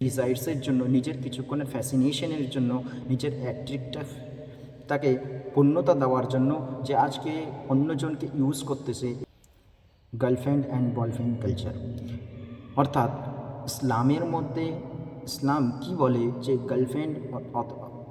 ডিজায়ার্সের জন্য, নিজের কিছুক্ষণের ফ্যাসিনেশনের জন্য, নিজের অ্যাট্রাক্টিভটাকে পূর্ণতা দেওয়ার জন্য যে আজকে অন্যজনকে ইউজ করতেছে গার্লফ্রেন্ড অ্যান্ড বয়ফ্রেন্ড কালচার। অর্থাৎ ইসলামের মধ্যে ইসলাম কি বলে যে গার্লফ্রেন্ড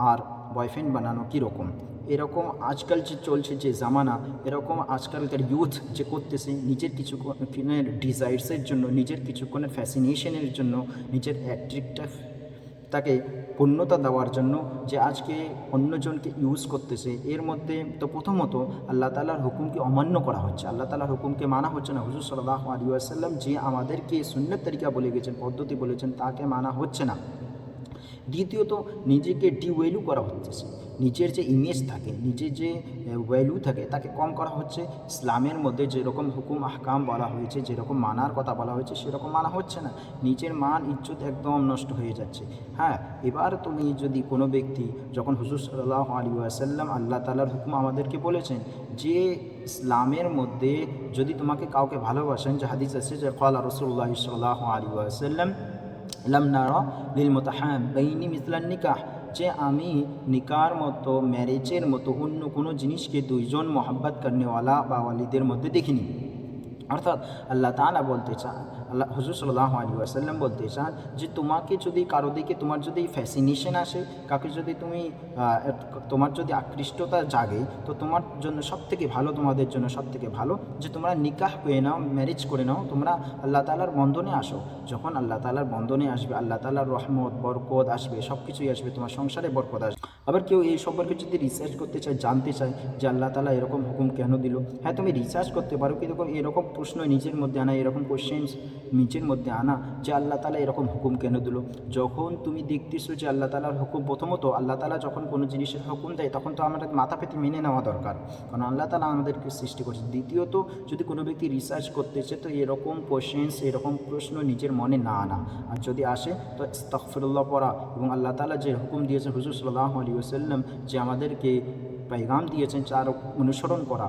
আর বয়ফ্রেন্ড বানানো কীরকম, এরকম আজকাল যে চলছে যে জামানা, এরকম আজকালকার ইউথ যে করতেছে নিজের কিছুক্ষণের ডিজায়ার্সের জন্য, নিজের কিছুক্ষণের ফ্যাসিনেশনের জন্য, নিজের অ্যাট্রাক্টিভটাকে পূর্ণতা দেওয়ার জন্য যে আজকে অন্যজনকে ইউজ করতেছে। এর মধ্যে তো প্রথমত আল্লাহ তাআলার হুকুমকে অমান্য করা হচ্ছে, আল্লাহ তাআলার হুকুমকে মানা হচ্ছে না। হুজুর সাল্লাল্লাহু আলাইহি ওয়াসাল্লাম যে আমাদেরকে সুন্নত তরিকা বলে গেছেন, পদ্ধতি বলেছেন, তাকে মানা হচ্ছে না। দ্বিতীয়ত নিজেকে ডিভ্যালু করা হচ্ছে, নিজের যে ইমেজ থাকে, নিজের যে ভ্যালু থাকে তাকে কম করা হচ্ছে। ইসলামের মধ্যে যেরকম হুকুম আহকাম বলা হয়েছে, যেরকম মানার কথা বলা হয়েছে সেরকম মানা হচ্ছে না। নিজের মান ইজ্জত একদম নষ্ট হয়ে যাচ্ছে। হ্যাঁ, এবার তুমি যদি কোনো ব্যক্তি, যখন হুজুর সাল্লাল্লাহু আলাইহি ওয়াসাল্লাম আল্লাহ তাআলার হুকুম আমাদেরকে বলেছেন যে ইসলামের মধ্যে যদি তোমাকে কাউকে ভালোবাসেন, যে হাদিস আছে যে ক্বালা রাসূলুল্লাহ সাল্লাল্লাহু আলাইহি ওয়াসাল্লাম লাম নারা লিল মুতাহাব্বাইনি মিসলান নিকাহ, যে আমি নিকার মতো, ম্যারেজের মতো অন্য কোনো জিনিসকে দুইজন মোহাব্বত করনেওয়ালা বা ওয়ালিদের মধ্যে দেখিনি। অর্থাৎ আল্লাহ তাআলা বলতে চান, আল্লাহ হুজুর সাল্লাল্লাহু আলাইহি ওয়াসাল্লাম বলতে চান যে তোমাকে যদি কারো দিকে তোমার যদি ফ্যাসিনেশন আসে, কাকে যদি তুমি তোমার যদি আকৃষ্টতা জাগে, তো তোমার জন্য সবথেকে ভালো, তোমাদের জন্য সবথেকে ভালো যে তোমরা নিকাহ করে নাও, ম্যারেজ করে নাও, তোমরা আল্লাহ তাআলার বন্ধনে আসো। যখন আল্লাহ তাআলার বন্ধনে আসবে, আল্লাহ তাআলার রহমত বরকত আসবে, সব কিছুই আসবে, তোমার সংসারে বরকত আসবে। আবার কেউ এই সম্পর্কে যদি রিসার্চ করতে চায়, জানতে চায় যে আল্লাহ তাআলা এরকম হুকুম কেন দিল, হ্যাঁ তুমি রিসার্চ করতে পারো, কিন্তু এরকম প্রশ্ন নিজের মধ্যে আনা, এরকম কোশ্চেন্স নিজের মধ্যে আনা যে আল্লাহ তাআলা এরকম হুকুম কেন দিল। যখন তুমি দেখতেছো যে আল্লাহ তাআলার হুকুম, প্রথমত আল্লাহ তাআলা যখন কোনো জিনিসের হুকুম দেয় তখন তো আমাদের মাথা পেতে মেনে নেওয়া দরকার, কারণ আল্লাহ তাআলা আমাদেরকে সৃষ্টি করছে। দ্বিতীয়ত যদি কোনো ব্যক্তি রিসার্চ করতেছে তো এরকম কোশ্চেন্স, এরকম প্রশ্ন নিজের মনে না আনা, আর যদি আসে তো আস্তাগফিরুল্লাহ পড়া, এবং আল্লাহ তাআলা যে হুকুম দিয়েছেন, হুজুর সাল্লাল্লাহু আলাইহি ওয়াসাল্লাম যে আমাদেরকে পেগাম দিয়েছেন, তার অনুসরণ করা।